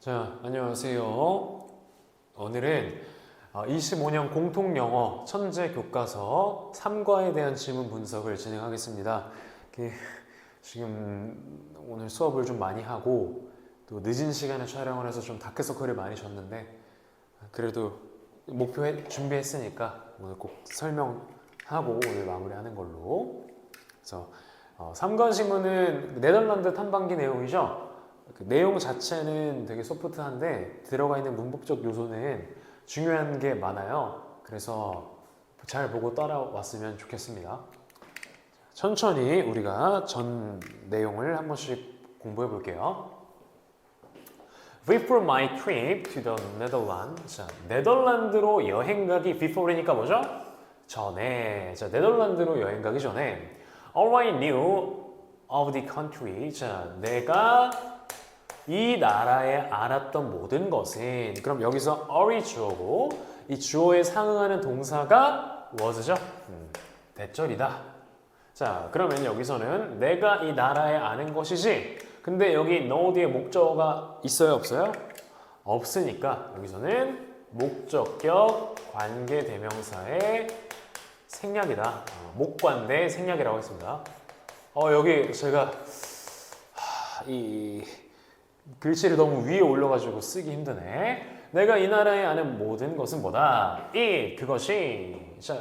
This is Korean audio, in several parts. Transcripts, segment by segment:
자, 안녕하세요. 오늘은 25년 공통영어 천재 교과서 3과에 대한 지문 분석을 진행하겠습니다. 지금 오늘 수업을 좀 많이 하고 또 늦은 시간에 촬영을 해서 좀 다크서클을 많이 졌는데 그래도 목표 준비했으니까 오늘 꼭 설명하고 오늘 마무리하는 걸로. 그래서 3과 지문은 네덜란드 탐방기 내용이죠. 그 내용 자체는 되게 소프트한데 들어가 있는 문법적 요소는 중요한 게 많아요. 그래서 잘 보고 따라왔으면 좋겠습니다. 천천히 우리가 전 내용을 한 번씩 공부해 볼게요. Before my trip to the Netherlands. 자, 네덜란드로 여행 가기 before니까 뭐죠? 전에. 자, 네덜란드로 여행 가기 전에 All I knew of the country. 자, 내가 이 나라에 알았던 모든 것은, 그럼 여기서 all이 주어고 이 주어에 상응하는 동사가 was죠? 대절이다. 자, 그러면 여기서는 내가 이 나라에 아는 것이지. 근데 여기 know 뒤에 목적어가 있어요, 없어요? 없으니까 여기서는 목적격 관계대명사의 생략이다. 목관대 생략이라고 했습니다. 여기 제가 이 글씨를 너무 위에 올려가지고 쓰기 힘드네. 내가 이 나라에 아는 모든 것은 뭐다? 그것이. 자,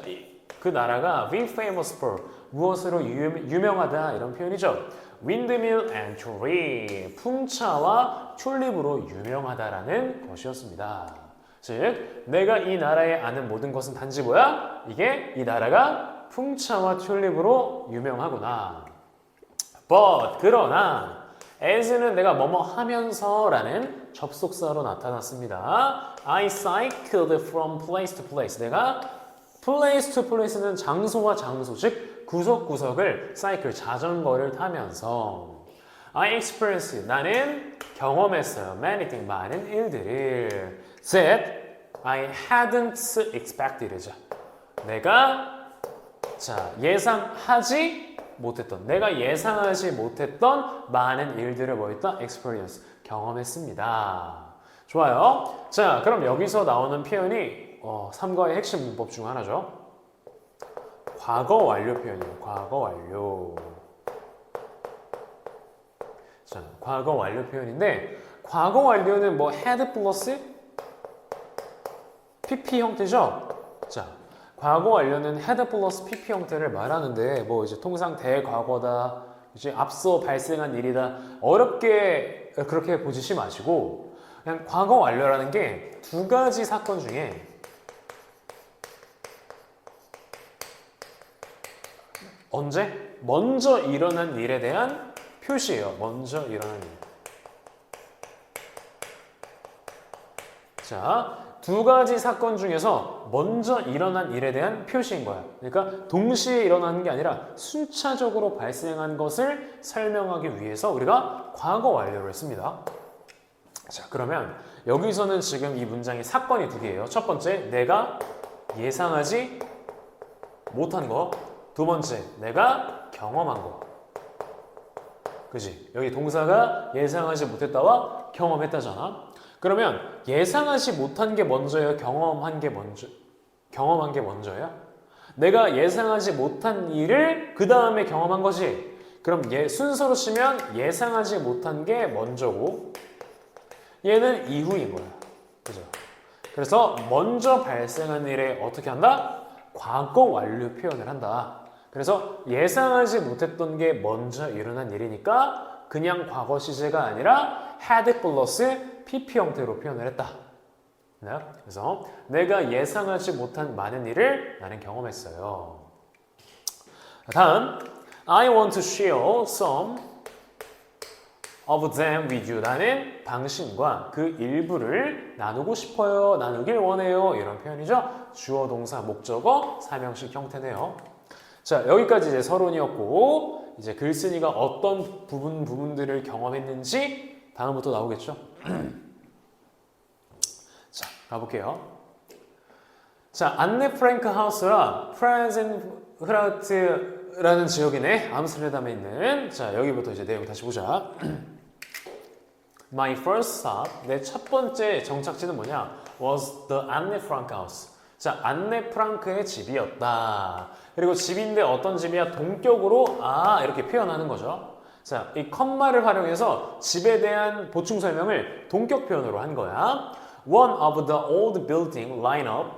그 나라가 be famous for 무엇으로 유명하다 이런 표현이죠. windmill and tulip 풍차와 튤립으로 유명하다라는 것이었습니다. 즉, 내가 이 나라에 아는 모든 것은 단지 뭐야? 이게 이 나라가 풍차와 튤립으로 유명하구나. But 그러나 as는 내가 뭐뭐 하면서 라는 접속사로 나타났습니다. I cycled from place to place. 내가 place to place는 장소와 장소, 즉 구석구석을 cycle, 자전거를 타면서 I experienced, 나는 경험했어요. many things, 많은 일들을 that I hadn't expected. 내가 예상하지 못했던, 내가 예상하지 못했던 많은 일들을 뭐했다? experience, 경험했습니다. 좋아요. 자, 그럼 여기서 나오는 표현이 3과의 핵심 문법 중 하나죠. 과거 완료 표현이에요. 과거 완료. 자, 과거 완료 표현인데 과거 완료는 뭐 had 플러스 PP 형태죠. 자, 과거 완료는 had 플러스 PP 형태를 말하는데 뭐 이제 통상 대과거다, 이제 앞서 발생한 일이다, 어렵게 그렇게 보시지 마시고 그냥 과거 완료라는 게 두 가지 사건 중에 언제? 먼저 일어난 일에 대한 표시예요. 먼저 일어난 일. 자, 두 가지 사건 중에서 먼저 일어난 일에 대한 표시인 거야. 그러니까 동시에 일어나는 게 아니라 순차적으로 발생한 것을 설명하기 위해서 우리가 과거 완료를 씁니다. 자, 그러면 여기서는 지금 이 문장에 사건이 두 개예요. 첫 번째, 내가 예상하지 못한 거. 두 번째, 내가 경험한 거. 그지? 여기 동사가 예상하지 못했다와 경험했다잖아. 그러면 예상하지 못한 게 먼저예요? 경험한 게 먼저예요? 내가 예상하지 못한 일을 그 다음에 경험한 거지. 그럼 순서로 치면 예상하지 못한 게 먼저고 얘는 이후인 거야. 그죠? 그래서 먼저 발생한 일에 어떻게 한다? 과거 완료 표현을 한다. 그래서 예상하지 못했던 게 먼저 일어난 일이니까 그냥 과거 시제가 아니라 had 플러스 PP 형태로 표현을 했다. 네? 그래서 내가 예상하지 못한 많은 일을 나는 경험했어요. 다음, I want to share some of them with you. 나는 당신과 그 일부를 나누고 싶어요. 나누길 원해요. 이런 표현이죠. 주어, 동사, 목적어, 사명식 형태네요. 자, 여기까지 이제 서론이었고 이제 글쓴이가 어떤 부분들을 경험했는지 다음부터 나오겠죠. 자, 가볼게요. 자, 안네 프랭크 하우스라 프라젠흐라트라는 지역이네. 암스테르담에 있는. 자, 여기부터 이제 내용 다시 보자. My first stop, 내 첫 번째 정착지는 뭐냐? Was the Anne Frank house. 자, 안네 프랑크의 집이었다. 그리고 집인데 어떤 집이야? 동격으로 이렇게 표현하는 거죠. 자, 이 컴마를 활용해서 집에 대한 보충 설명을 동격 표현으로 한 거야. One of the old building lineup.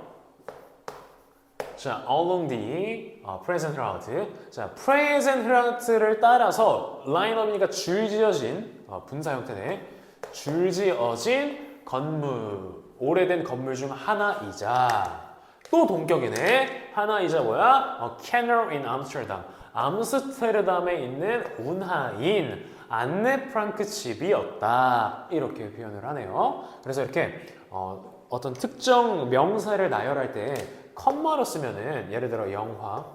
자, along the present route. 자, present route를 따라서 lineup이니까 줄지어진 분사 형태네. 줄지어진 건물, 오래된 건물 중 하나이자 또 동격이네. 하나이자 뭐야? Canal in Amsterdam. 암스테르담에 있는 운하인 안네 프랑크 집이었다. 이렇게 표현을 하네요. 그래서 이렇게 어떤 특정 명사를 나열할 때 컴마로 쓰면은 예를 들어 영화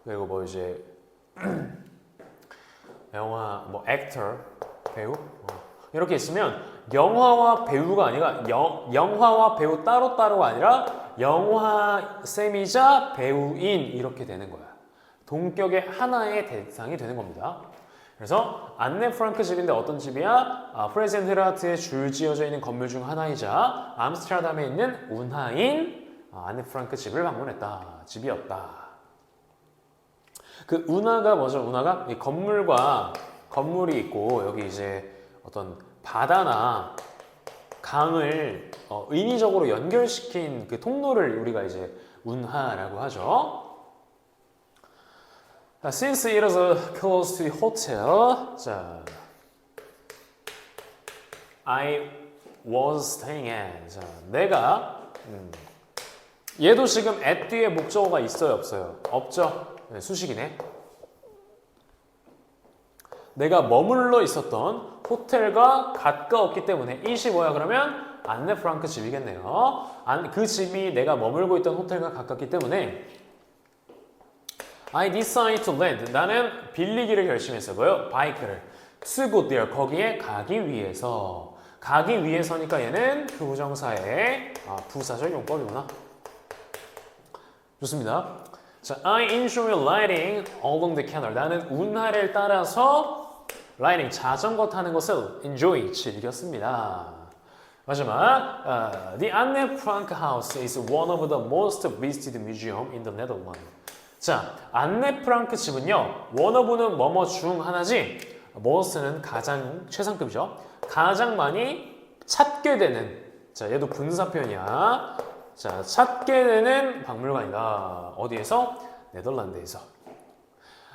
그리고 뭐 이제 영화 뭐 actor 배우 이렇게 있으면 영화와 배우가 아니라 영화와 배우 따로따로가 아니라 영화 쌤이자 배우인 이렇게 되는 거야. 동격의 하나의 대상이 되는 겁니다. 그래서 안네 프랑크 집인데 어떤 집이야? 프레젠헤라트에 줄지어져 있는 건물 중 하나이자 암스테르담에 있는 운하인 안네 프랑크 집을 방문했다. 집이었다. 그 운하가 뭐죠? 운하가 이 건물과 건물이 있고 여기 이제 어떤 바다나 강을 인위적으로 연결시킨 그 통로를 우리가 이제 운하라고 하죠. Since it is close to the hotel, 자, I was staying at. 자, 내가 얘도 지금 at 뒤에 목적어가 있어요, 없어요? 없죠. 네, 수식이네. 내가 머물러 있었던 호텔과 가까웠기 때문에 it이 뭐야 그러면 안네 프랑크 집이겠네요. 그 집이 내가 머물고 있던 호텔과 가깝기 때문에 I decided to rent. 나는 빌리기를 결심했어요. 뭐요? 바이크를. To go there. 거기에 가기 위해서. 가기 위해서니까 얘는 그 부정사의 부사절 용법이구나. 좋습니다. 자, I enjoy riding along the canal. 나는 운하를 따라서 riding 자전거 타는 것을 enjoy 즐겼습니다. 마지막, The Anne Frank House is one of the most visited museum in the Netherlands. 자, 안네 프랑크 집은요, 원어브는 뭐뭐 중 하나지, most는 가장 최상급이죠. 가장 많이 찾게 되는, 자, 얘도 분사 표현이야. 자, 찾게 되는 박물관이다. 어디에서? 네덜란드에서.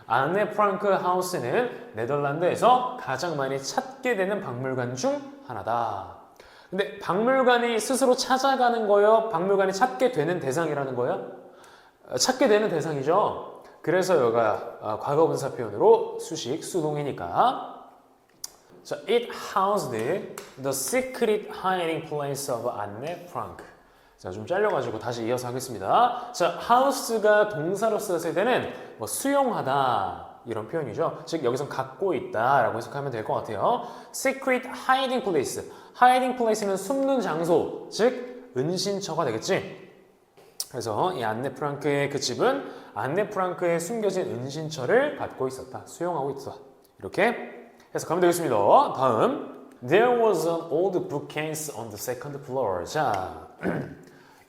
안네 프랑크 하우스는 네덜란드에서 가장 많이 찾게 되는 박물관 중 하나다. 근데 박물관이 스스로 찾아가는 거예요? 박물관이 찾게 되는 대상이라는 거예요? 찾게 되는 대상이죠. 그래서 여기가 과거분사 표현으로 수식, 수동이니까. 자, it housed the secret hiding place of Anne Frank. 자, 좀 잘려가지고 다시 이어서 하겠습니다. 자, house가 동사로 쓰였을 때는 뭐 수용하다 이런 표현이죠. 즉 여기서 갖고 있다라고 해석하면 될 것 같아요. secret hiding place. hiding place는 숨는 장소, 즉 은신처가 되겠지. 그래서 이 안네 프랑크의 그 집은 안네 프랑크의 숨겨진 은신처를 갖고 있었다. 수용하고 있었다. 이렇게 해석하면 되겠습니다. 다음, There was an old bookcase on the second floor. 자,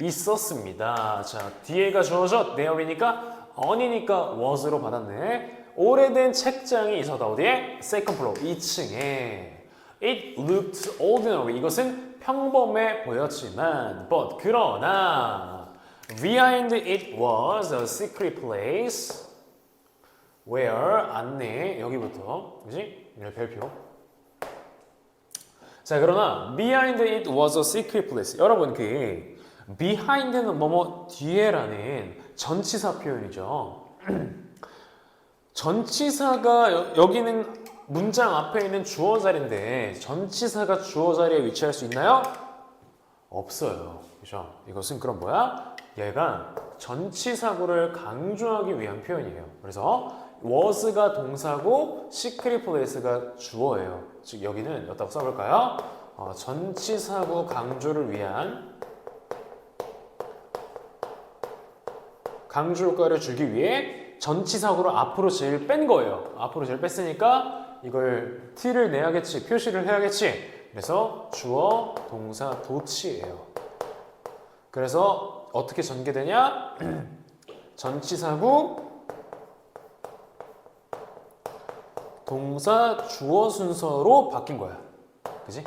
있었습니다. 자, 뒤에가 주어져 there이니까 on이니까 was로 받았네. 오래된 책장이 있었다. 어디에? second floor, 2층에. It looked ordinary. 이것은 평범해 보였지만, but 그러나 Behind it was a secret place where 안내 여기부터 그지? 별표. 자, 그러나 behind it was a secret place. 여러분 그 behind는 뭐뭐 뒤에라는 전치사 표현이죠. 전치사가 여기는 문장 앞에 있는 주어 자리인데 전치사가 주어 자리에 위치할 수 있나요? 없어요. 그죠? 이것은 그럼 뭐야? 얘가 전치사구를 강조하기 위한 표현이에요. 그래서 was가 동사고 secret place가 주어예요. 즉 여기는 어디다가 써볼까요? 전치사구 강조를 위한 강조 효과를 주기 위해 전치사구를 앞으로 제일 뺀 거예요. 앞으로 제일 뺐으니까 이걸 t를 내야겠지, 표시를 해야겠지. 그래서 주어, 동사, 도치예요. 그래서 어떻게 전개되냐? 전치사구 동사 주어 순서로 바뀐 거야. 그지?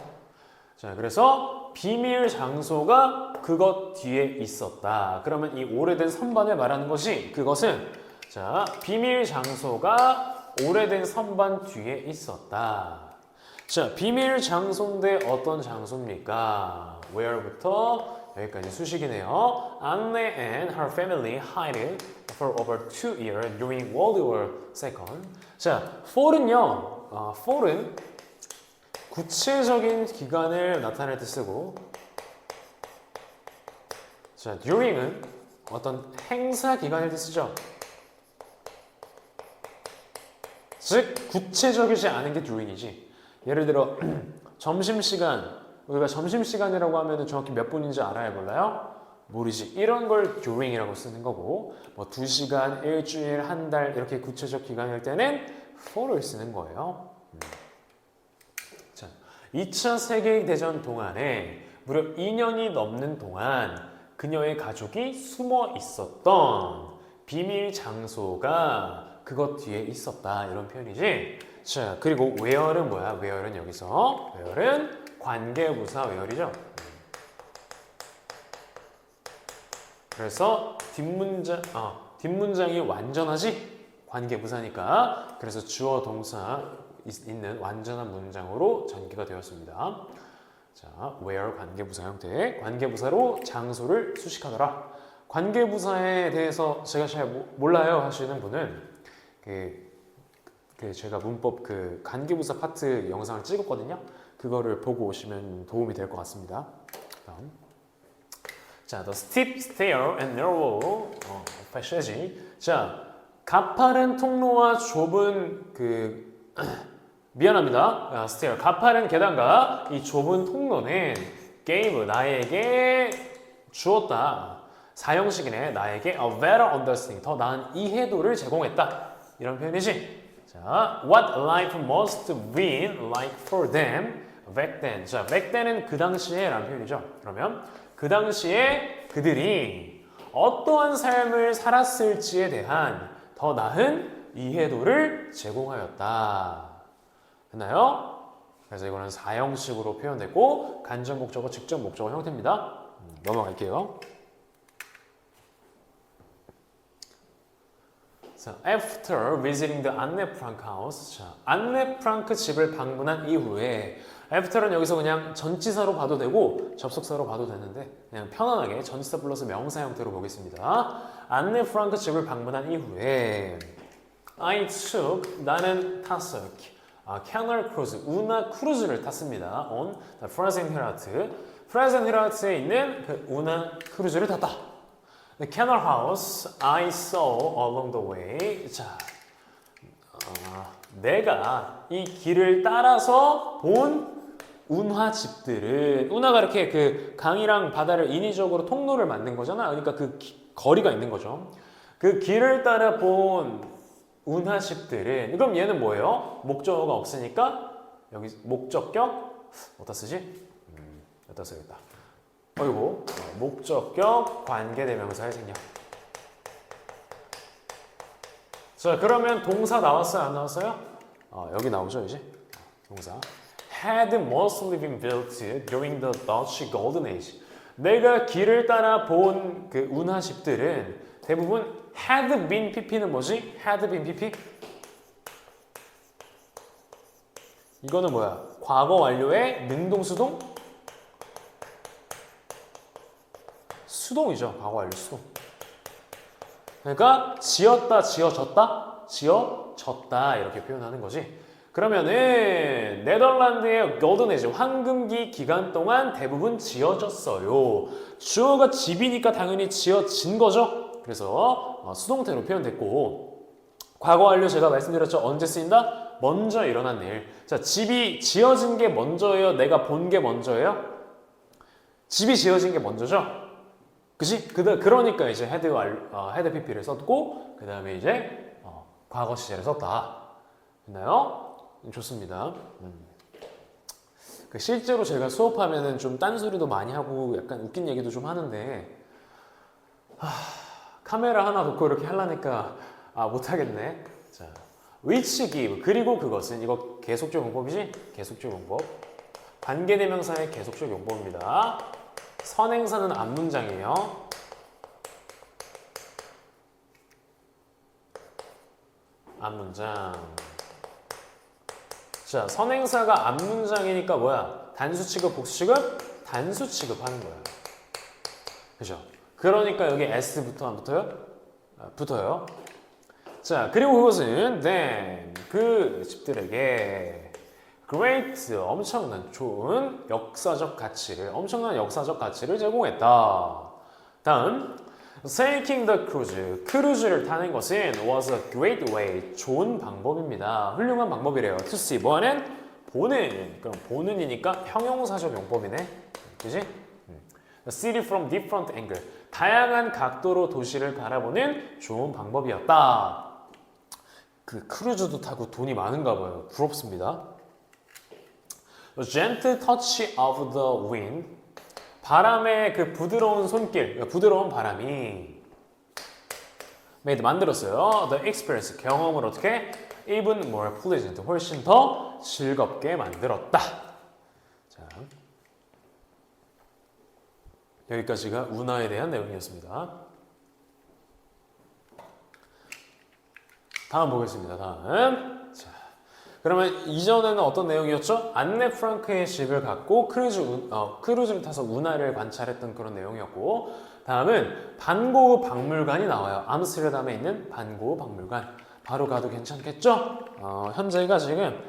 자, 그래서 비밀 장소가 그것 뒤에 있었다. 그러면 이 오래된 선반을 말하는 것이 그것은 자, 비밀 장소가 오래된 선반 뒤에 있었다. 자, 비밀 장소인데 어떤 장소입니까? where부터 여기까지 수식이네요. Anne and her family hid for over 2 years during World War II. 자, for은요, for은 구체적인 기간을 나타낼 때 쓰고, 자, during은 어떤 행사 기간일 때 쓰죠. 즉, 구체적이지 않은 게 during이지. 예를 들어, 점심시간, 우리가 점심시간이라고 하면 정확히 몇 분인지 알아야 몰라요? 모르지. 이런 걸 during이라고 쓰는 거고, 뭐 2시간, 일주일, 한 달 이렇게 구체적 기간일 때는 for를 쓰는 거예요. 자, 2차 세계대전 동안에 무려 2년이 넘는 동안 그녀의 가족이 숨어 있었던 비밀 장소가 그것 뒤에 있었다. 이런 표현이지. 자, 그리고 where는 뭐야? where는 여기서 where는 관계부사 where이죠. 그래서 뒷문장이 완전하지? 관계부사니까. 그래서 주어 동사 있는 완전한 문장으로 전개가 되었습니다. 자, where 관계부사 형태. 관계부사로 장소를 수식하더라. 관계부사에 대해서 제가 잘 몰라요 하시는 분은 제가 문법 관계부사 파트 영상을 찍었거든요. 그거를 보고 오시면 도움이 될 것 같습니다. 다음. 자, the steep stair and narrow passage. 자, 가파른 통로와 좁은 미안합니다. stair, 가파른 계단과 이 좁은 통로는 gave, 나에게 주었다. 사형식이네. 나에게 a better understanding, 더 나은 이해도를 제공했다. 이런 표현이지. 자, what life must be like for them back then. 자, back then은 그 당시에 라는 표현이죠. 그러면 그 당시에 그들이 어떠한 삶을 살았을지에 대한 더 나은 이해도를 제공하였다. 됐나요? 그래서 이거는 사형식으로 표현됐고 간접 목적어, 직접 목적어 형태입니다. 넘어갈게요. 자, after visiting the Anne Frank house. 자, 안네 프랑크 집을 방문한 이후에 after는 여기서 그냥 전치사로 봐도 되고 접속사로 봐도 되는데 그냥 편안하게 전치사 플러스 명사 형태로 보겠습니다. 안네 프랑크 집을 방문한 이후에 I took, 나는 탔어요. 캐널 크루즈, 운하 크루즈를 탔습니다. on the 프라젠헤라트. 프라젠헤라트에 있는 그 운하 크루즈를 탔다. The canal house I saw along the way. 자, 내가 이 길을 따라서 본 운하집들은, 운하가 이렇게 그 강이랑 바다를 인위적으로 통로를 만든 거잖아. 그러니까 그 거리가 있는 거죠. 그 길을 따라 본 운하집들은, 그럼 얘는 뭐예요? 목적어가 없으니까 여기 목적격 어디다 쓰지? 여기다 써야겠다. 어이구, 목적격 관계대명사의 생략. 자, 그러면 동사 나왔어요? 안 나왔어요? 여기 나오죠, 이제? 동사. Had mostly been built during the Dutch Golden Age. 내가 길을 따라 본 그 운하집들은 대부분 had been pp는 뭐지? had been pp? 이거는 뭐야? 과거 완료의 능동수동? 수동이죠. 과거 완료 수동. 그러니까 지었다, 지어졌다, 지어졌다 이렇게 표현하는 거지. 그러면은 네덜란드의 골든에이지 황금기 기간 동안 대부분 지어졌어요. 주어가 집이니까 당연히 지어진 거죠. 그래서 수동태로 표현됐고, 과거 완료 제가 말씀드렸죠. 언제 쓰인다? 먼저 일어난 일. 자, 집이 지어진 게 먼저예요? 내가 본 게 먼저예요? 집이 지어진 게 먼저죠? 그치? 그러니까 이제 헤드 PP를 썼고, 그 다음에 이제 과거 시제를 썼다. 됐나요? 좋습니다. 실제로 제가 수업하면은 좀 딴소리도 많이 하고 약간 웃긴 얘기도 좀 하는데 카메라 하나 놓고 이렇게 하려니까 못하겠네. 자, which give 그리고 그것은 이거 계속적 용법이지? 계속적 용법. 관계대명사의 계속적 용법입니다. 선행사는 앞문장이에요. 앞문장. 자, 선행사가 앞문장이니까 뭐야? 단수 취급, 복수 취급? 단수 취급하는 거야. 그죠? 그러니까 여기 S부터 안 붙어요? 붙어요. 자, 그리고 그것은 then 그 집들에게 great 엄청난 좋은 역사적 가치를 엄청난 역사적 가치를 제공했다. 다음 taking the cruise 크루즈를 타는 것은 was a great way 좋은 방법입니다. 훌륭한 방법이래요. to see 뭐는 보는 그럼 보는이니까 형용사적 용법이네. 그지? The city from different angle 다양한 각도로 도시를 바라보는 좋은 방법이었다. 그 크루즈도 타고 돈이 많은가 봐요. 부럽습니다. The gentle touch of the wind 바람의 그 부드러운 손길, 부드러운 바람이 made 만들었어요. The experience 경험을 어떻게 even more pleasant 훨씬 더 즐겁게 만들었다. 자, 여기까지가 운하에 대한 내용이었습니다. 다음 보겠습니다. 다음. 자, 그러면 이전에는 어떤 내용이었죠? 안네 프랑크의 집을 갖고 크루즈를 타서 운하를 관찰했던 그런 내용이었고, 다음은 반고흐 박물관이 나와요. 암스테르담에 있는 반고흐 박물관. 바로 가도 괜찮겠죠? 현재가 지금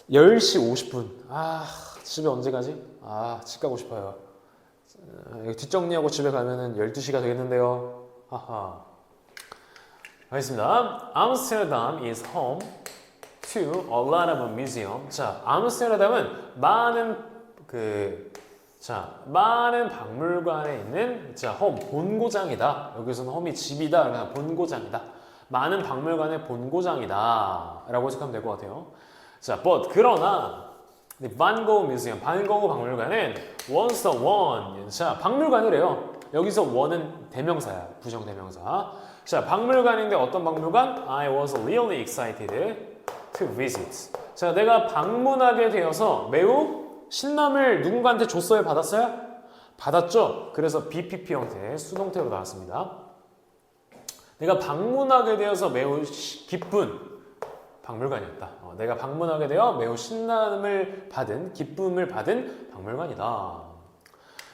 10시 50분. 집에 언제 가지? 집 가고 싶어요. 뒷정리하고 집에 가면은 12시가 되겠는데요. 하하. 알겠습니다. Amsterdam is home to a lot of museum. 자, 암스테르담은 많은 박물관에 있는 홈 본고장이다. 여기서는 홈이 집이다. 그러니까 본고장이다. 많은 박물관의 본고장이다라고 해석하면 될 것 같아요. 자, but 그러나 반고흐 뮤지엄, 반고흐 박물관은 was the one. 자, 박물관이래요. 여기서 one은 대명사야, 부정대명사. 자, 박물관인데 어떤 박물관? I was really excited to visit. 자, 내가 방문하게 되어서 매우 신남을 누군가한테 줬어요? 받았어요? 받았죠? 그래서 BPP 형태, 수동태로 나왔습니다. 내가 방문하게 되어서 매우 기쁜 박물관이었다. 내가 방문하게 되어 매우 신남을 받은, 기쁨을 받은 박물관이다.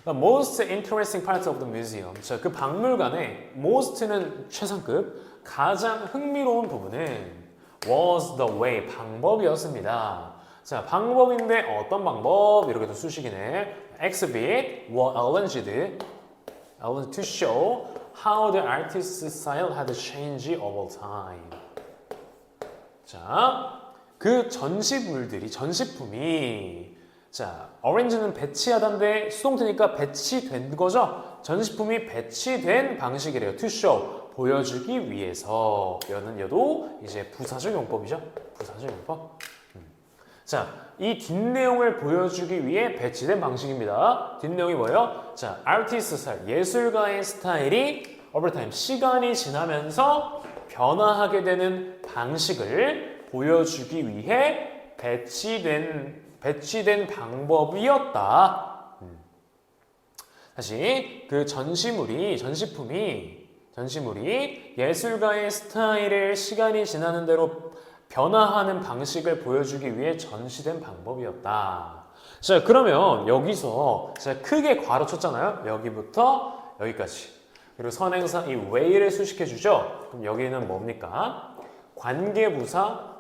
Most interesting part of the museum. 자, 그 박물관의 most는 최상급, 가장 흥미로운 부분은 was the way, 방법이었습니다. 자, 방법인데 어떤 방법? 이렇게도 수식이네. Exhibit was arranged to show how the artist's style had changed over time. 자, 그 전시품이 자, arrange는 배치하다인데 수동태니까 배치된 거죠? 전시품이 배치된 방식이래요. To show, 보여주기 위해서. 여도 이제 부사적 용법이죠? 부사적 용법. 자, 이 뒷내용을 보여주기 위해 배치된 방식입니다. 뒷내용이 뭐예요? 자, artist 스타일, 예술가의 스타일이 over time, 시간이 지나면서 변화하게 되는 방식을 보여주기 위해 배치된 방법이었다. 다시 그 전시품이 예술가의 스타일을 시간이 지나는 대로 변화하는 방식을 보여주기 위해 전시된 방법이었다. 자, 그러면 여기서 제가 크게 괄호 쳤잖아요. 여기부터 여기까지. 그리고 선행사 이 way를 수식해 주죠. 그럼 여기는 뭡니까? 관계부사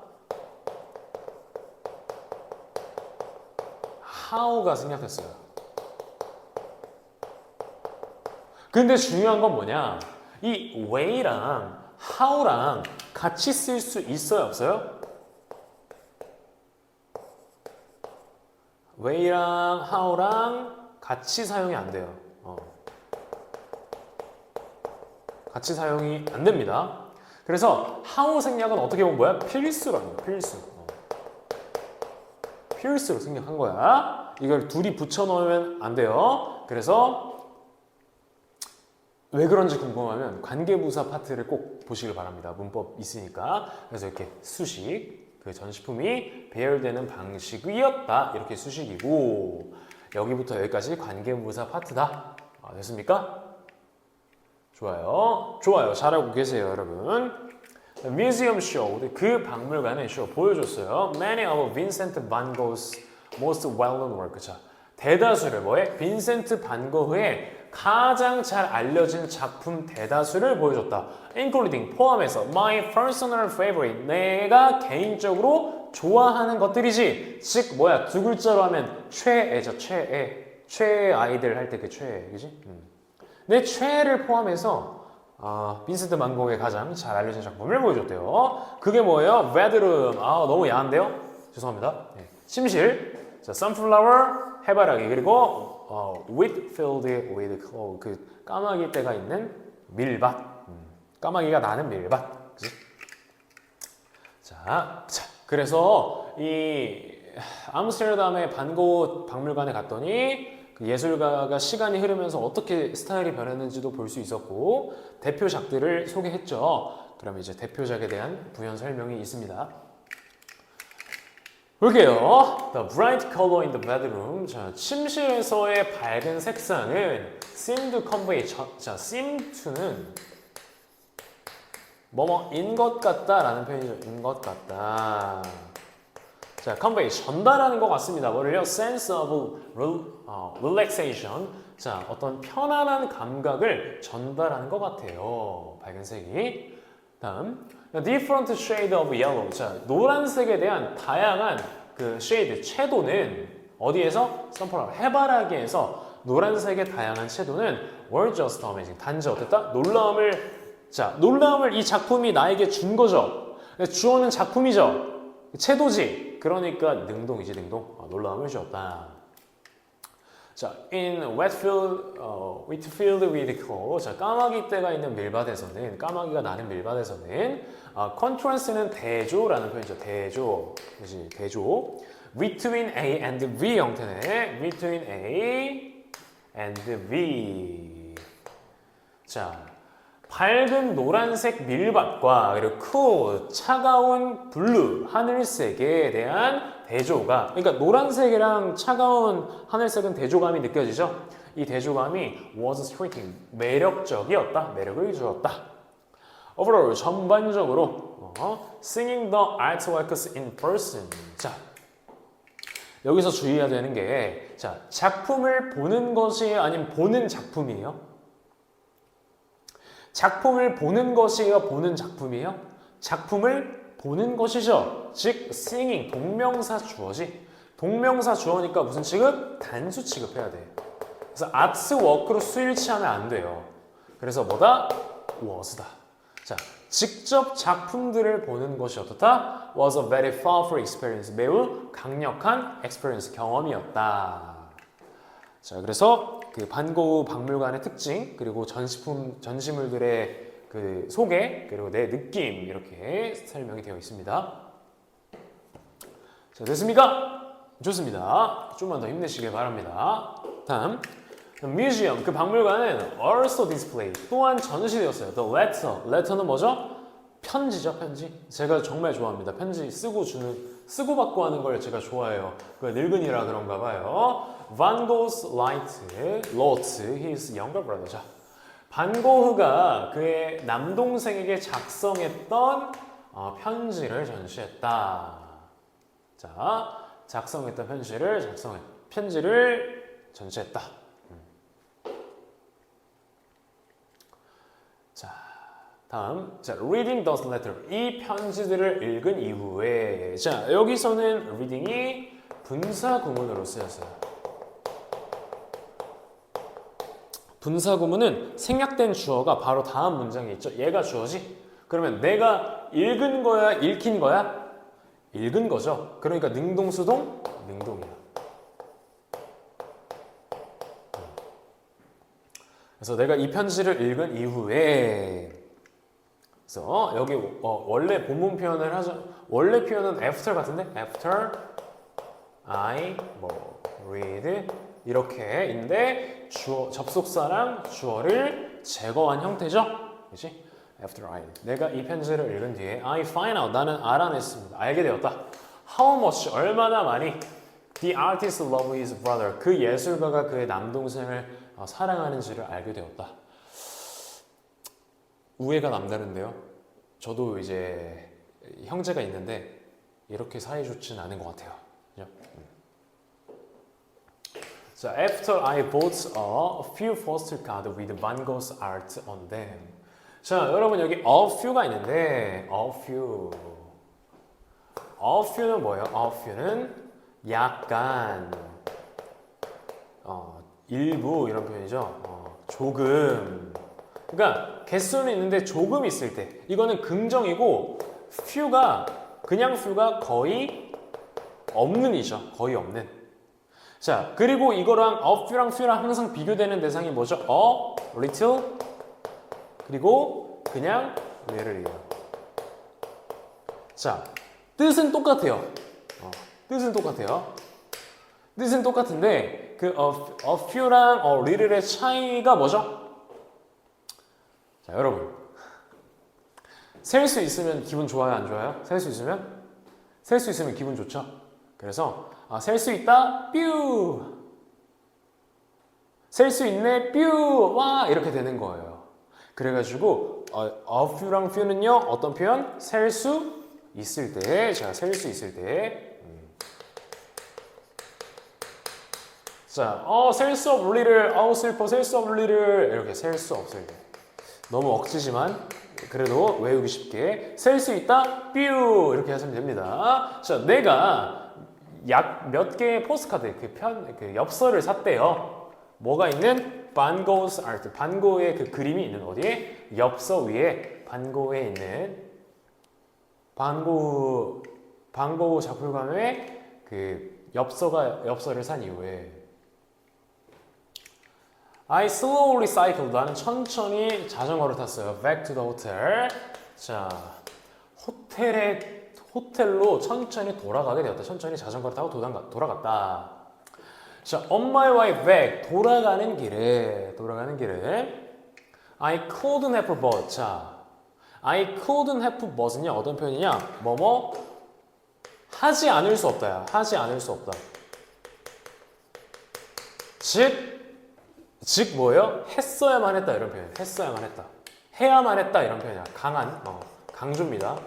how가 생략했어요. 근데 중요한 건 뭐냐? 이 way랑 how랑 같이 쓸 수 있어요, 없어요? way랑 how랑 같이 사용이 안 돼요. 같이 사용이 안 됩니다. 그래서 how 생략은 어떻게 본 거야? 필수라는 거야, 필수. appears로 생략한 거야. 이걸 둘이 붙여놓으면 안 돼요. 그래서 왜 그런지 궁금하면 관계부사 파트를 꼭 보시길 바랍니다. 문법 있으니까. 그래서 이렇게 수식, 그 전시품이 배열되는 방식이었다. 이렇게 수식이고 여기부터 여기까지 관계부사 파트다. 됐습니까? 좋아요. 좋아요. 잘하고 계세요, 여러분. Museum showed, 그 박물관의 쇼 보여줬어요. Many of Vincent van Gogh's most well-known work. 자, 대다수를 뭐해? 빈센트 반 고흐의 가장 잘 알려진 작품 대다수를 보여줬다. Including, 포함해서 my personal favorite, 내가 개인적으로 좋아하는 것들이지. 즉 뭐야? 두 글자로 하면 최애죠. 최애 아이들 할 때 그 최애, 그지? 내 최애를 포함해서 빈센트 반 고흐의 가장 잘 알려진 작품을 보여줬대요. 그게 뭐예요? 베드룸. 너무 야한데요? 죄송합니다. 네. 침실. 자, sunflower, 해바라기. 그리고 wheat filled with cloud. 그 까마귀 떼가 있는 밀밭. 까마귀가 나는 밀밭. 그치? 자, 그래서 이 암스테르담의 반 고흐 박물관에 갔더니 그 예술가가 시간이 흐르면서 어떻게 스타일이 변했는지도 볼 수 있었고 대표작들을 소개했죠. 그럼 이제 대표작에 대한 부연 설명이 있습니다. 볼게요. The bright color in the bedroom. 자, 침실에서의 밝은 색상은 seem to convey. 자, seem to는 뭐뭐인 것 같다라는 표현이죠. 인 것 같다. 자, convey 전달하는 것 같습니다. 뭐를요? sense of relaxation. 자, 어떤 편안한 감각을 전달하는 것 같아요. 밝은색이. 다음, different shade of yellow. 자, 노란색에 대한 다양한 그 shade, 채도는 어디에서? 선플라워, 해바라기에서 노란색의 다양한 채도는 were just amazing. 단지 어땠다? 놀라움을 이 작품이 나에게 준 거죠. 주어는 작품이죠. 채도지. 그러니까 능동이지, 능동. 놀라움을 주었다. 자, in Whitfield with cloud. 자, 까마귀 떼가 있는 밀밭에서는, 까마귀가 나는 밀밭에서는, contrast는 대조라는 표현이죠. 대조. 그렇지, 대조. Between A and V 형태네. Between A and V. 자, 밝은 노란색 밀밭과 그리고 cool, 차가운 블루, 하늘색에 대한 대조가, 그러니까 노란색이랑 차가운 하늘색은 대조감이 느껴지죠? 이 대조감이 was striking, 매력적이었다, 매력을 주었다. Overall, 전반적으로 singing the artworks in person. 자, 여기서 주의해야 되는 게, 자, 작품을 보는 것이 아니면 보는 작품이에요? 작품을 보는 것이에요? 보는 작품이에요? 작품을 보는 것이죠. 즉, singing, 동명사 주어지. 동명사 주어니까 무슨 취급? 단수 취급해야 돼. 그래서 artwork로 수일치하면 안 돼요. 그래서 뭐다? was다. 자, 직접 작품들을 보는 것이 어떻다? was a very powerful experience. 매우 강력한 experience, 경험이었다. 자, 그래서 그 반 고흐 박물관의 특징, 그리고 전시물들의 그 소개, 그리고 내 느낌 이렇게 설명이 되어 있습니다. 자, 됐습니까? 좋습니다. 좀만 더 힘내시길 바랍니다. 다음, 뮤지엄, 그 박물관은 also display, 또한 전시되었어요. The letter, letter는 뭐죠? 편지죠, 편지. 제가 정말 좋아합니다. 편지 쓰고 받고 하는 걸 제가 좋아해요. 그 늙은이라 그런가 봐요. Van Gogh's wrote his younger brother. 자, 반 고흐가 그의 남동생에게 작성했던 편지를 전시했다. 자, 작성했던 편지를 전시했다. 자, 다음, 자, reading those letters. 이 편지들을 읽은 이후에, 자, 여기서는 reading이 분사 구문으로 쓰였어요. 분사 구문은 생략된 주어가 바로 다음 문장에 있죠. 얘가 주어지. 그러면 내가 읽은 거야, 읽힌 거야? 읽은 거죠. 그러니까 능동수동, 능동이야. 그래서 내가 이 편지를 읽은 이후에, 그래서 여기 원래 본문 표현을 하죠. 원래 표현은 after 같은데? after I 뭐 read 이렇게 있는데 접속사랑 주어를 제거한 형태죠. 그렇지? After I 내가 이 편지를 읽은 뒤에 I find out 나는 알아냈습니다. 알게 되었다. How much 얼마나 많이 the artist love his brother 그 예술가가 그의 남동생을 사랑하는지를 알게 되었다. 우애가 남다른데요. 저도 이제 형제가 있는데 이렇게 사이 좋지는 않은 것 같아요. 그죠? 자, after I bought a few postcards with Van Gogh's art on them. 자, 여러분 여기 a few가 있는데 a few는 뭐예요? a few는 약간 일부 이런 표현이죠. 조금. 그러니까 개수는 있는데 조금 있을 때 이거는 긍정이고 few가 그냥 few가 거의 없는이죠. 거의 없는. 자, 그리고 이거랑 a few랑 few랑 항상 비교되는 대상이 뭐죠? a little 그리고 그냥 little이에요. 자, 뜻은 똑같아요. 뜻은 똑같아요. 뜻은 똑같은데 그 a few랑 a little의 차이가 뭐죠? 자, 여러분 셀 수 있으면 기분 좋아요, 안 좋아요? 셀 수 있으면 기분 좋죠. 그래서 셀 수 있다, 뾰. 셀 수 있네, 뾰. 와 이렇게 되는 거예요. 그래가지고 a few랑 few는요 어떤 표현? 셀 수 있을 때, 제가 셀 수 있을 때. 자, 셀 수 없리를, 슬퍼, 셀 수 없리를 이렇게 셀 수 없을 때. 너무 억지지만 그래도 외우기 쉽게 셀 수 있다, 뾰 이렇게 하시면 됩니다. 자, 내가 약 몇 개의 포스카드, 그 엽서를 샀대요. 뭐가 있는? Van Gogh's art, 반고의 그 그림이 있는 어디에? 엽서 위에 반고에 있는 반고 작품관에 그 엽서를 산 이후에 I slowly cycled. 나는 천천히 자전거를 tas어요. Back to the hotel. 자, 호텔로 천천히 돌아가게 되었다. 천천히 자전거를 타고 돌아갔다. 자, on my way back. 돌아가는 길에 I couldn't have but. 자, I couldn't have but은요 어떤 표현이냐? 뭐뭐 하지 않을 수 없다야. 하지 않을 수 없다. 즉 뭐예요? 했어야만 했다 이런 표현. 했어야만 했다. 해야만 했다 이런 표현이야. 강한 강조입니다.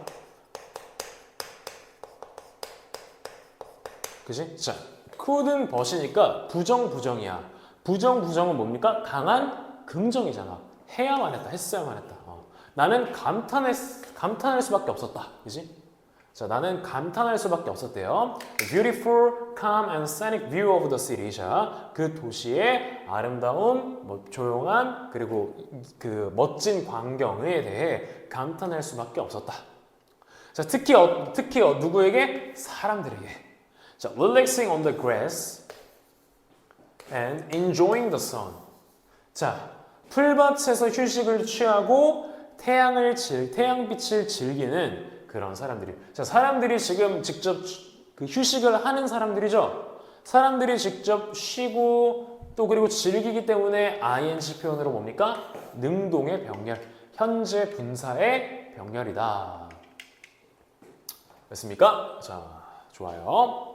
그지? 자, couldn't but이니까 부정이야. 부정은 뭡니까? 강한 긍정이잖아. 해야만 했다. 했어야만 했다. 나는 감탄할 수밖에 없었다. 그지? 자, 나는 감탄할 수밖에 없었대요. Beautiful, calm and scenic view of the city. 자, 그 도시의 아름다운, 조용한 그리고 그 멋진 광경에 대해 감탄할 수밖에 없었다. 자, 특히 누구에게? 사람들에게. 자, relaxing on the grass and enjoying the sun. 자, 풀밭에서 휴식을 취하고 태양빛을 즐기는 그런 사람들이. 자, 사람들이 지금 직접 그 휴식을 하는 사람들이죠. 사람들이 직접 쉬고 또 그리고 즐기기 때문에 ing 표현으로 뭡니까? 능동의 병렬, 현재 분사의 병렬이다. 됐습니까? 자, 좋아요.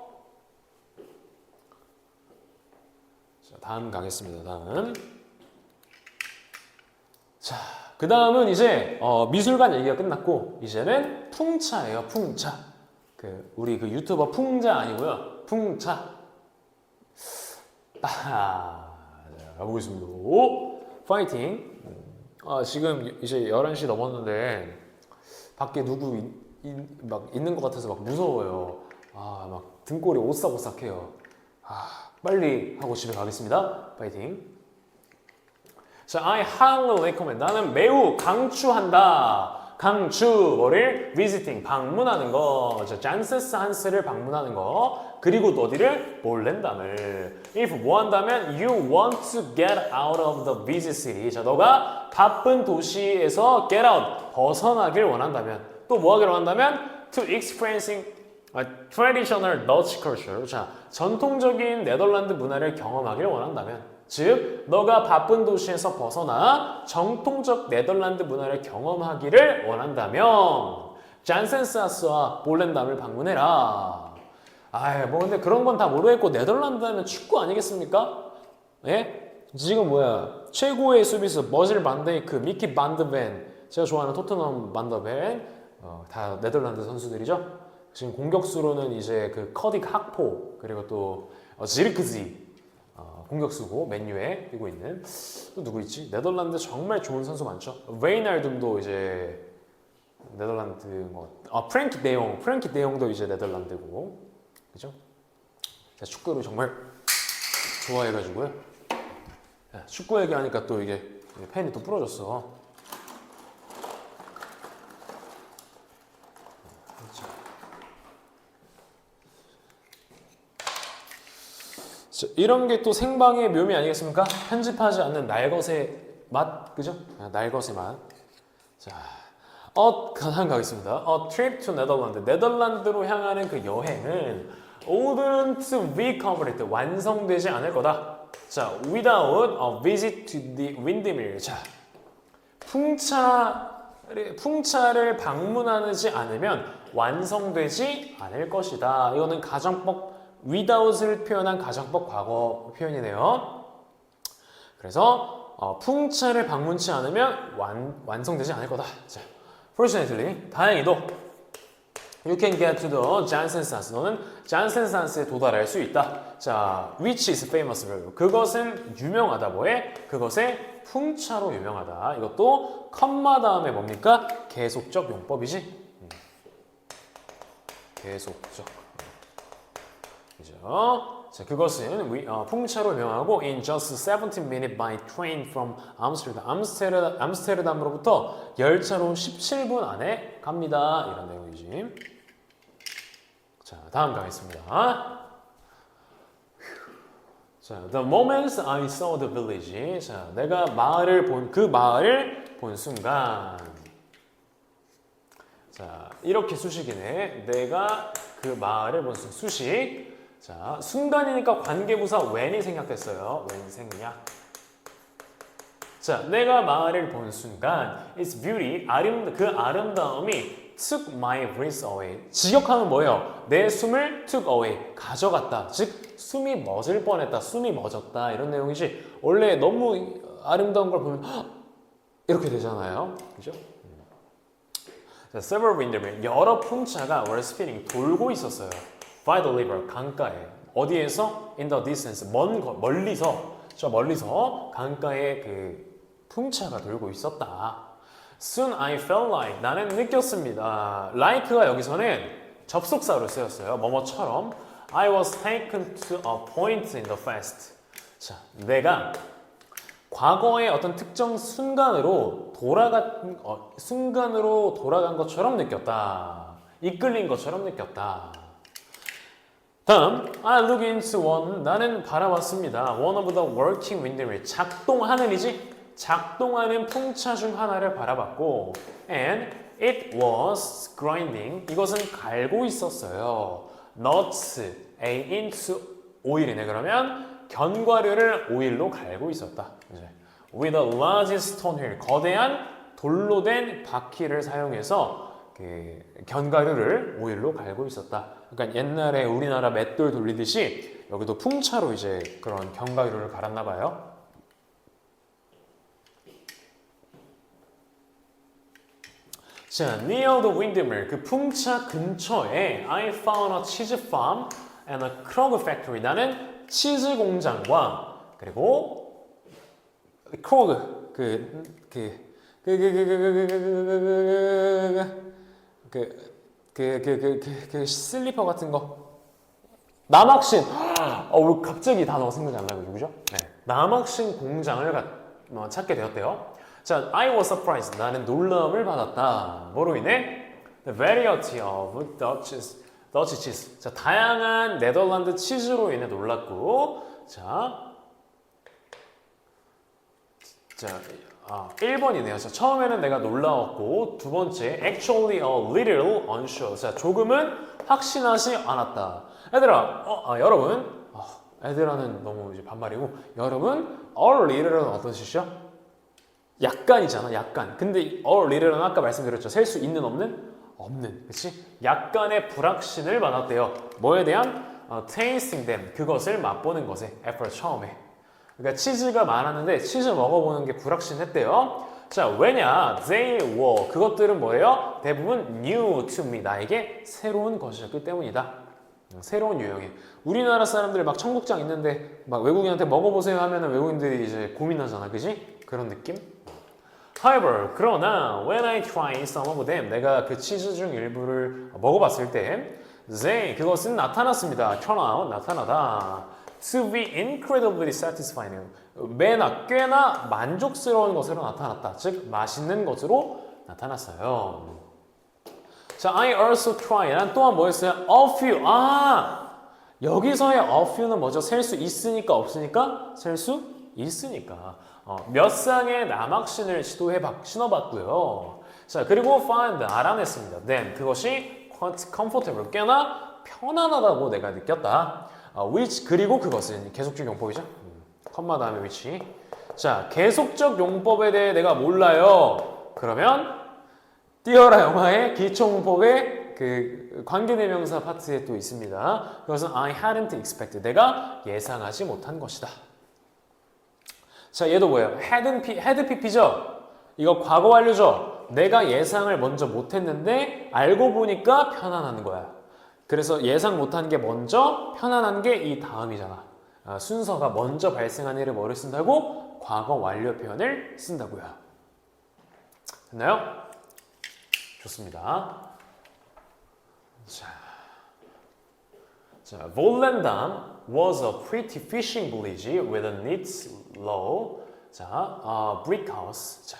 자, 다음 가겠습니다. 다음. 자, 그 다음은 이제 미술관 얘기가 끝났고 이제는 풍차예요. 풍차. 우리 그 유튜버 풍자 아니고요. 풍차. 가보겠습니다. 오, 파이팅. 지금 이제 11시 넘었는데 밖에 누구 막 있는 것 같아서 막 무서워요. 막 등골이 오싹오싹해요. 빨리 하고 집에 가겠습니다. 파이팅. 자, I highly recommend. 나는 매우 강추한다. 뭐를? visiting, 방문하는 거. 자, 잔세스 한스를 방문하는 거. 그리고 또 어디를? 볼렌담을. if 뭐 한다면 you want to get out of the busy city. 자, 너가 바쁜 도시에서 get out, 벗어나길 원한다면 또 뭐 하길 원한다면 to traditional Dutch culture. 자, 전통적인 네덜란드 문화를 경험하기를 원한다면, 즉, 너가 바쁜 도시에서 벗어나 정통적 네덜란드 문화를 경험하기를 원한다면, 잔센사스와 볼렌담을 방문해라. 뭐 근데 그런 건 다 모르겠고 네덜란드 하면 축구 아니겠습니까? 예? 지금 최고의 수비수 버질 반데이크, 미키 반드벤, 제가 좋아하는 토트넘 반더벤, 다 네덜란드 선수들이죠. 지금 공격수로는 이제 그 커딕 학포, 그리고 또 지르크지 공격수고 맨유에 뛰고 있는, 또 누구 있지? 네덜란드 정말 좋은 선수 많죠. 웨이날둠도 이제 네덜란드 프랭키 데용도 이제 네덜란드고, 그죠? 제가 축구를 정말 좋아해가지고요. 축구 얘기하니까 또 이게 펜이 또 부러졌어. 이런 게 또 생방의 묘미 아니겠습니까? 편집하지 않는 날것의 맛, 그죠? 날것의 맛. 자, 다음 가겠습니다. Trip to Netherlands. 네덜란드로 향하는 그 여행은 wouldn't be completed. 완성되지 않을 거다. 자, without a visit to the windmill. 자, 풍차를 방문하지 않으면 완성되지 않을 것이다. 이거는 가정법 without을 표현한 가정법 과거 표현이네요. 그래서 풍차를 방문치 않으면 완성되지 않을 거다. 자, fortunately, 다행히도 you can get to the Jansensands. 너는 잔센산스에 도달할 수 있다. 자, which is famous for. 그것은 유명하다. 뭐에? 그것의 풍차로 유명하다. 이것도 컴마 다음에 뭡니까? 계속적 용법이지. 계속적. 그죠? 자, 그것은 풍차로 유명하고 in just 17 minutes by train from Amsterdam. 암스테르담으로부터 열차로 17분 안에 갑니다. 이런 내용이지. 자, 다음 가겠습니다. 자, the moment I saw the village. 자, 내가 그 마을을 본 순간. 자, 이렇게 수식이네. 내가 그 마을을 본 수식. 자, 순간이니까 관계부사 when이 생략됐어요. when 생략. 자, 내가 마을을 본 순간 its beauty, 그 아름다움이 took my breath away. 직역하면 뭐예요? 내 숨을 took away, 가져갔다. 즉, 숨이 멎을 뻔했다. 숨이 멎었다. 이런 내용이지. 원래 너무 아름다운 걸 보면 이렇게 되잖아요. 그죠? 자, several windmill, 여러 풍차가 were spinning, 돌고 있었어요. by the river, 강가에. 어디에서? in the distance, 멀리서, 저 멀리서 강가에 그 풍차가 돌고 있었다. Soon I felt like, 나는 느꼈습니다. like가 여기서는 접속사로 쓰였어요. 뭐뭐처럼. I was taken to a point in the past. 자, 내가 과거의 어떤 특정 순간으로 돌아간 것처럼 느꼈다. 이끌린 것처럼 느꼈다. 다음, I look into one. 나는 바라봤습니다. One of the working windmill. 작동하는 풍차 중 하나를 바라봤고, and it was grinding. 이것은 갈고 있었어요. nuts into oil이네. 그러면 견과류를 오일로 갈고 있었다. 이제 with a large stone wheel. 거대한 돌로 된 바퀴를 사용해서 그 견과류를 오일로 갈고 있었다. 그러니까 옛날에 우리나라 맷돌 돌리듯이 여기도 풍차로 이제 그런 견과류를 갈았나 봐요. 자, near the windmill, 그 풍차 근처에 I found a cheese farm and a Krog factory. 나는 치즈 공장과 그리고 크로그 그 슬리퍼 같은 거. 남학신. 왜 갑자기 단어가 생각이 안 나고 누구죠? 네. 남학신 공장을 찾게 되었대요. 자, I was surprised. 나는 놀라움을 받았다. 뭐로 인해? The variety of Dutch cheese. 자, 다양한 네덜란드 치즈로 인해 놀랐고, 자, 1번이네요. 자, 처음에는 내가 놀라웠고, 두 번째, actually a little unsure. 자, 조금은 확신하지 않았다. 얘들아, 여러분, 애들아는 너무 이제 반말이고, 여러분, a little은 어떤 뜻이죠? 약간이잖아, 약간. 근데 a little은 아까 말씀드렸죠. 셀 수 있는, 없는? 없는, 그치? 약간의 불확신을 받았대요. 뭐에 대한? tasting them, 그것을 맛보는 것에, at 처음에. 그러니까 치즈가 많았는데 치즈 먹어보는 게 불확신했대요. 자, 왜냐? They were, 그것들은 뭐예요? 대부분 new to me, 나에게 새로운 것이었기 때문이다. 새로운 유형이. 우리나라 사람들 막 청국장 있는데 막 외국인한테 먹어보세요 하면은 외국인들이 이제 고민하잖아, 그지? 그런 느낌? However, 그러나 when I tried some of them, 내가 그 치즈 중 일부를 먹어봤을 때 they, 그것은 나타났습니다. turn out, 나타나다. To be incredibly satisfying. 꽤나 만족스러운 것으로 나타났다. 즉, 맛있는 것으로 나타났어요. 자, I also try. 난 또한 뭐였어요? A few. 여기서의 a few는 뭐죠? 셀 수 있으니까 없으니까? 셀 수 있으니까. 몇 쌍의 남학신을 신어봤고요. 자, 그리고 find, 알아냈습니다. Then, 그것이 quite comfortable, 꽤나 편안하다고 내가 느꼈다. which, 그리고 그것은 계속적 용법이죠. 컴마 다음에 which. 자, 계속적 용법에 대해 내가 몰라요. 그러면 띄어라 영화의 기초문법의 그 관계대명사 파트에 또 있습니다. 그것은 I hadn't expected, 내가 예상하지 못한 것이다. 자, 얘도 뭐예요? had pp죠? 이거 과거 완료죠? 내가 예상을 먼저 못했는데 알고 보니까 편안한 거야. 그래서 예상 못한 게 먼저, 편안한 게 이 다음이잖아. 순서가 먼저 발생한 일을 뭐를 쓴다고? 과거 완료 표현을 쓴다고요. 됐나요? 좋습니다. 자, Volendam was a pretty fishing village with a neat, low, brick house. 자,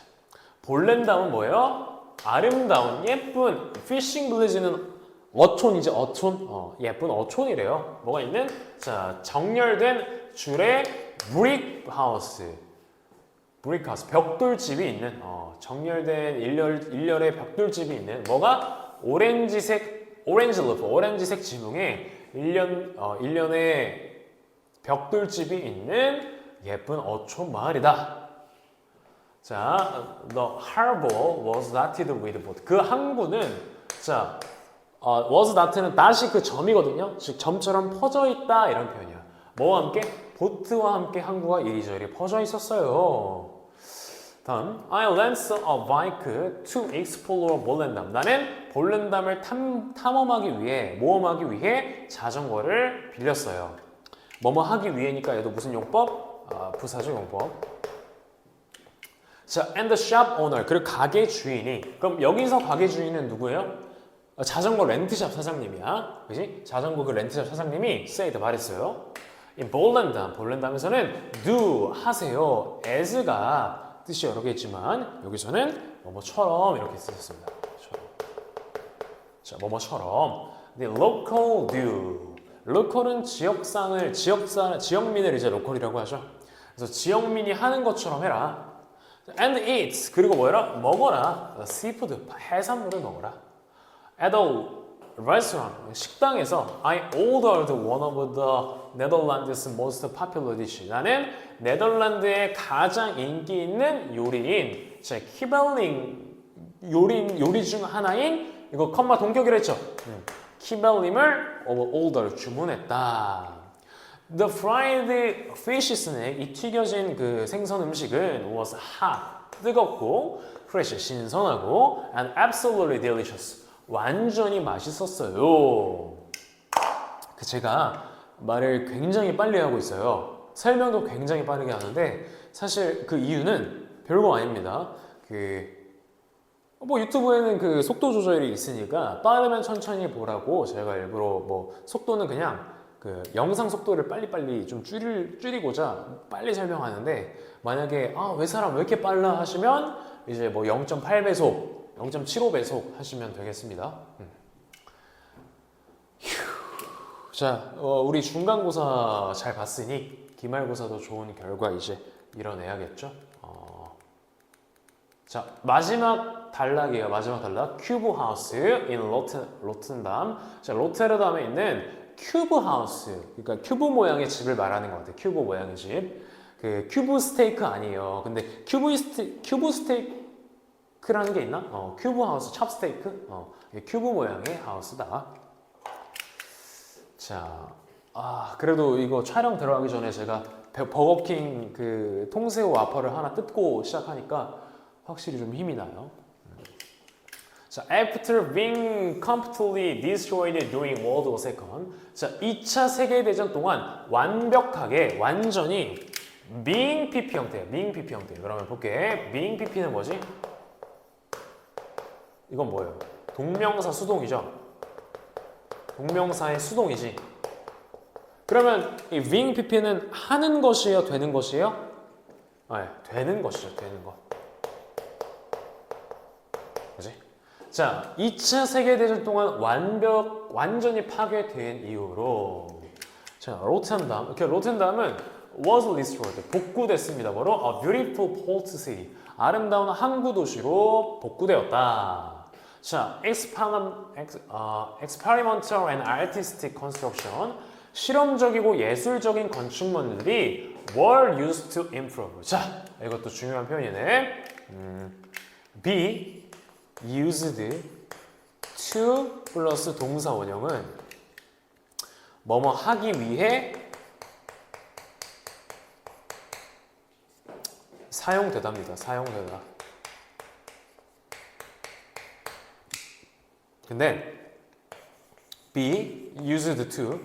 볼렌담은 뭐예요? 아름다운, 예쁜, 피싱 빌리지는 어촌이지, 어촌. 예쁜 어촌이래요. 뭐가 있는? 자, 정렬된 줄의 브릭 하우스. 브릭 하우스, 벽돌집이 있는, 정렬된 일렬의 벽돌집이 있는, 뭐가? 오렌지색 지붕에 일련의 벽돌집이 있는 예쁜 어촌 마을이다. 자, the harbor was dotted with boat. 그 항구는, 자, was dot는 다시 그 점이거든요. 즉 점처럼 퍼져 있다 이런 표현이야. 뭐와 함께? 보트와 함께 항구가 이리저리 퍼져 있었어요. 다음, I lent a bike to explore 볼렌담. 나는 볼렌담을 탐험하기 위해, 모험하기 위해 자전거를 빌렸어요. 뭐뭐 하기 위해니까 얘도 무슨 용법? 부사적 용법. 자, and the shop owner, 그리고 가게 주인이. 그럼 여기서 가게 주인은 누구예요? 자전거 렌트샵 사장님이야. 그지? 자전거 그 렌트샵 사장님이 said, 말했어요. In 볼렌담에서는 do, 하세요. as가 뜻이 여러 개 있지만 여기서는 뭐뭐처럼 이렇게 쓰셨습니다. 자, 뭐뭐처럼. 근데 local do. lokal은 지역민을 이제 lokal이라고 하죠. 그래서 지역민이 하는 것처럼 해라. And eat, 그리고 뭐해라? 먹어라. seafood, 해산물을 먹어라. At a restaurant, 식당에서 I ordered one of the Netherlands' most popular dish. 나는 네덜란드의 가장 인기 있는 요리인, 자, 키벨링 요리 중 하나인, 이거 컴마 동격이라 했죠? 키벨림을 order, 주문했다. The fried fish snack, 이 튀겨진 그 생선 음식은 was hot, 뜨겁고, fresh, 신선하고, and absolutely delicious, 완전히 맛있었어요. 제가 말을 굉장히 빨리 하고 있어요. 설명도 굉장히 빠르게 하는데 사실 그 이유는 별거 아닙니다. 유튜브에는 그 속도 조절이 있으니까 빠르면 천천히 보라고 제가 일부러 속도는 그냥 그 영상 속도를 빨리빨리 좀 줄이고자 빨리 설명하는데, 만약에 왜 사람 왜 이렇게 빨라 하시면 이제 0.8배속 0.75배속 하시면 되겠습니다. 자, 우리 중간고사 잘 봤으니 기말고사도 좋은 결과 이제 이뤄내야겠죠. 자, 마지막 단락이에요. 마지막 단락. 큐브 하우스 in 로텐담. 자, 로테르담에 있는 큐브 하우스. 그러니까 큐브 모양의 집을 말하는 것 같아요. 큐브 모양의 집. 그 큐브 스테이크 아니에요. 근데 큐브 스테이크라는 게 있나? 큐브 하우스, 찹스테이크. 큐브 모양의 하우스다. 자, 그래도 이거 촬영 들어가기 전에 제가 버거킹 그 통새우 와퍼를 하나 뜯고 시작하니까 확실히 좀 힘이 나요. 자, after being completely destroyed during World War II. 자, 2차 세계대전 동안 완전히 being PP 형태예요. being PP 형태. 그러면 볼게. being PP는 뭐지? 이건 뭐예요? 동명사 수동이죠? 동명사의 수동이지. 그러면 이 being PP는 하는 것이에요? 되는 것이에요? 네, 되는 것이죠. 되는 것. 그지? 자, 2차 세계대전 동안 완전히 파괴된 이후로 자, 로텐담. 로텐담은 was destroyed. 복구됐습니다. 뭐로? A beautiful port city. 아름다운 항구 도시로 복구되었다. 자, experimental and artistic construction. 실험적이고 예술적인 건축물들이 were used to improve. 자, 이것도 중요한 표현이네. be used to 플러스 동사 원형은 뭐뭐 하기 위해 사용되답니다. 사용되다. 근데 be used to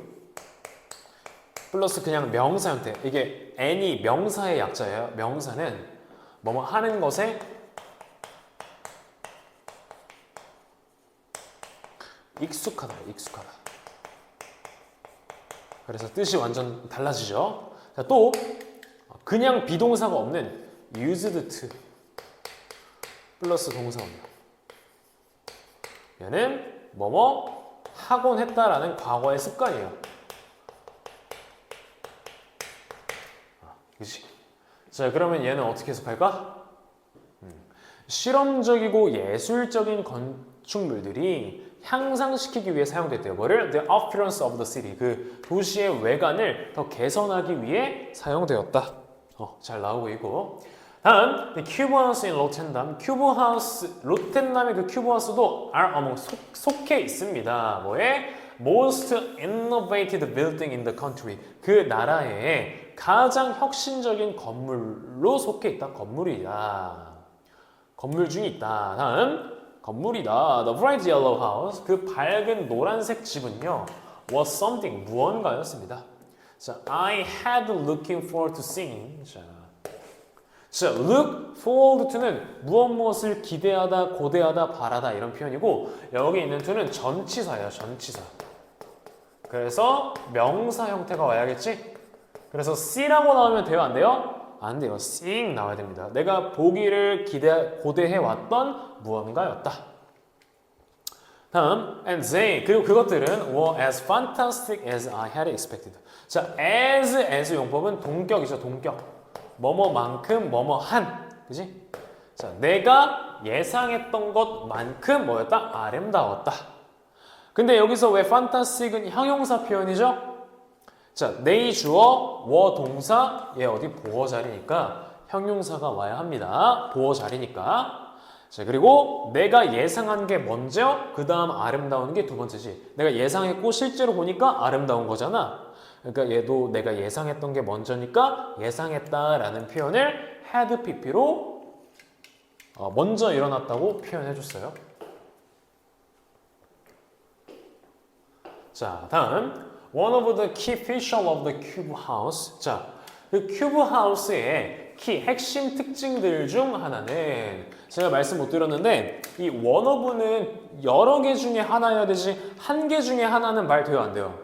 플러스 그냥 명사 형태. 이게 any 명사의 약자예요. 명사는 뭐뭐 하는 것에 익숙하다. 그래서 뜻이 완전 달라지죠. 자, 또 그냥 비동사가 없는 used to 플러스 동사 원형. 얘는 뭐뭐 하곤 했다라는 과거의 습관이에요. 그치? 자, 그러면 얘는 어떻게 해석할까? 실험적이고 예술적인 건축물들이 향상시키기 위해 사용됐대요. 뭐를? The appearance of the city. 그 도시의 외관을 더 개선하기 위해 사용되었다. 잘 나오고 있고. 다음, the cube house in 로텐담. 큐브 하우스, 로텐담의 그 큐브 하우스도 are among 속해 있습니다. 뭐에? Most innovative building in the country. 그 나라의 가장 혁신적인 건물로 속해 있다. 건물이다. 건물 중에 있다. 다음, 건물이다. The bright yellow house. 그 밝은 노란색 집은요. was something. 무언가였습니다. 자, I had looking forward to seeing. 자, look forward to는 무엇을 기대하다, 고대하다, 바라다 이런 표현이고 여기 있는 to는 전치사예요. 전치사. 그래서 명사 형태가 와야겠지? 그래서 see라고 나오면 돼요? 안 돼요? 안 돼요. seeing 나와야 됩니다. 내가 보기를 고대해 왔던 무언가였다. 다음, and they, 그리고 그것들은 were as fantastic as I had expected. 자, as 용법은 동격이죠. 동격. 뭐뭐만큼 뭐뭐한. 그지? 자, 내가 예상했던 것만큼 뭐였다? 아름다웠다. 근데 여기서 왜 fantastic은 형용사 표현이죠? 자, they 주어, were 동사, 얘 어디 보어 자리니까 형용사가 와야 합니다. 보어 자리니까. 자, 그리고 내가 예상한 게 먼저, 그 다음 아름다운 게 두 번째지. 내가 예상했고 실제로 보니까 아름다운 거잖아. 그러니까 얘도 내가 예상했던 게 먼저니까 예상했다라는 표현을 had pp로 먼저 일어났다고 표현해줬어요. 자, 다음 one of the key features of the cube house. 자, 그 큐브 하우스의 핵심 특징들 중 하나는 제가 말씀 못 드렸는데 이 one of는 여러 개 중에 하나여야 되지 한 개 중에 하나는 말 돼요? 안 돼요?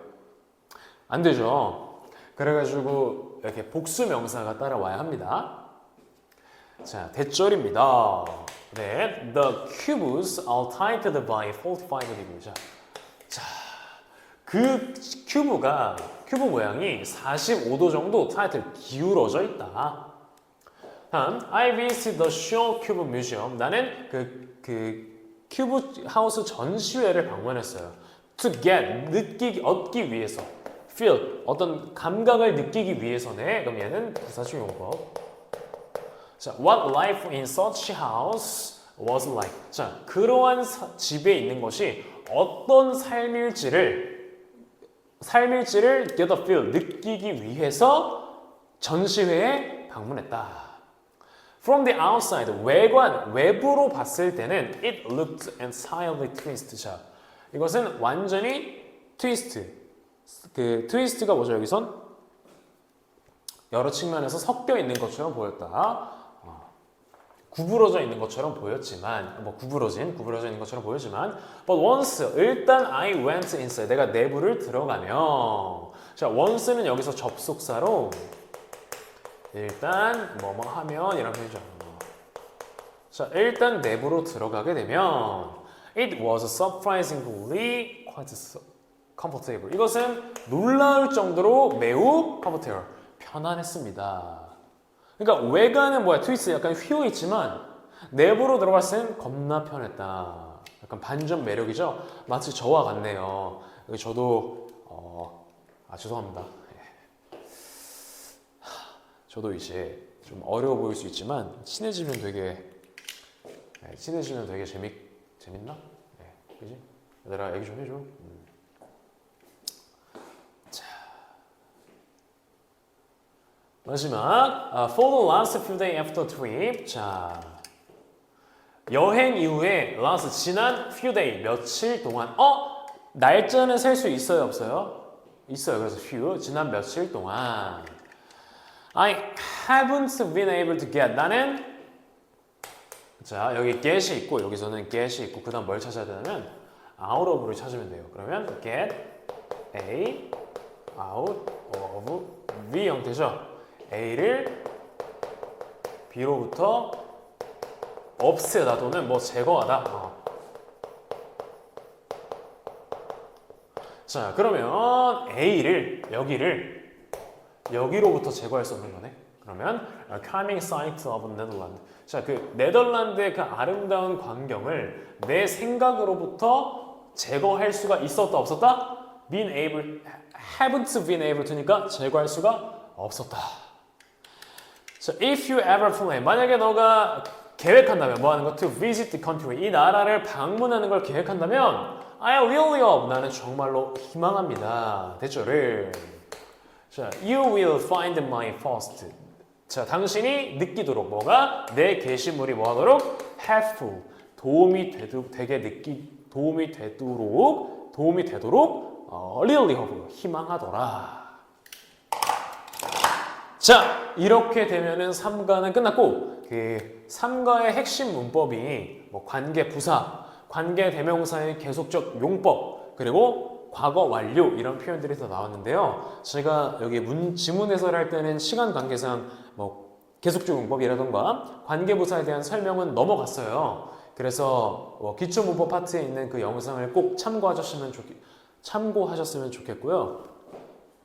안 되죠. 그래가지고 이렇게 복수 명사가 따라와야 합니다. 자, 대절입니다. 네, the cubes are tilted by 45 degrees. 자, 그 큐브 모양이 45도 정도 타이틀 기울어져 있다. 다음, I visited the Shaw Cube Museum. 나는 그 큐브 하우스 전시회를 방문했어요. To get, 얻기 위해서. Feel, 어떤 감각을 느끼기 위해서네. 그럼 얘는 부사적 용법. 자, what life in such house was like. 자, 그러한 집에 있는 것이 어떤 삶일지를 get a feel, 느끼기 위해서 전시회에 방문했다. From the outside, 외부로 봤을 때는 it looked entirely twist. 자, 이것은 완전히 트위스트. 그 트위스트가 뭐죠? 여기선 여러 측면에서 섞여 있는 것처럼 보였다. 구부러져 있는 것처럼 보였지만, 구부러져 있는 것처럼 보였지만, but once, 일단 I went inside, 내가 내부를 들어가면, 자, once는 여기서 접속사로 일단 뭐뭐 하면 이런 표현이죠. 자, 일단 내부로 들어가게 되면 it was surprisingly quite comfortable. 이것은 놀라울 정도로 매우 comfortable, 편안했습니다. 그러니까 외관은 뭐야? 트위스트 약간 휘어 있지만 내부로 들어갔을 땐 겁나 편했다. 약간 반전 매력이죠. 마치 저와 같네요. 저도 죄송합니다. 저도 이제 좀 어려워 보일 수 있지만 친해지면 되게 재밌나? 네, 그지? 얘들아 얘기 좀 해줘. 자, 마지막 for the last few days after trip. 자, 여행 이후에 last 지난 few days 며칠 동안 날짜는 셀 수 있어요 없어요? 있어요. 그래서 few 지난 며칠 동안 I haven't been able to get. 나는 자 여기 get이 있고 여기서는 get이 있고 그 다음 뭘 찾아야 되냐면 out of를 찾으면 돼요. 그러면 get A out of V 형태죠. A를 B로부터 없애다 또는 뭐 제거하다. 자 그러면 A를 여기로부터 제거할 수 없는 거네. 그러면 calming sight of Netherlands. 자, 그 네덜란드의 그 아름다운 광경을 내 생각으로부터 제거할 수가 있었다 없었다? haven't been able to니까 제거할 수가 없었다. 자, if you ever plan, 만약에 너가 계획한다면 뭐 하는 거? To visit the country, 이 나라를 방문하는 걸 계획한다면 I really hope, 나는 정말로 희망합니다. 됐죠?를. 자, you will find my post. 자, 당신이 느끼도록 뭐가 내 게시물이 뭐하도록 helpful, 도움이 되도록 really hope, 희망하더라. 자, 이렇게 되면은 3가는 끝났고 그 3가의 핵심 문법이 뭐 관계 부사, 관계 대명사의 계속적 용법, 그리고 과거 완료 이런 표현들이 더 나왔는데요. 제가 여기 지문 해설할 때는 시간 관계상 뭐 계속적 용법이라던가 관계부사에 대한 설명은 넘어갔어요. 그래서 기초 문법 파트에 있는 그 영상을 꼭 참고하셨으면 좋겠고요.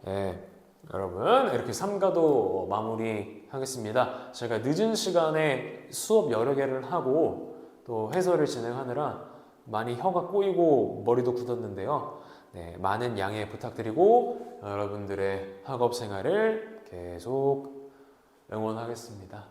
네, 여러분 이렇게 3가도 마무리하겠습니다. 제가 늦은 시간에 수업 여러 개를 하고 또 해설을 진행하느라 많이 혀가 꼬이고 머리도 굳었는데요. 네, 많은 양해 부탁드리고 여러분들의 학업 생활을 계속 응원하겠습니다.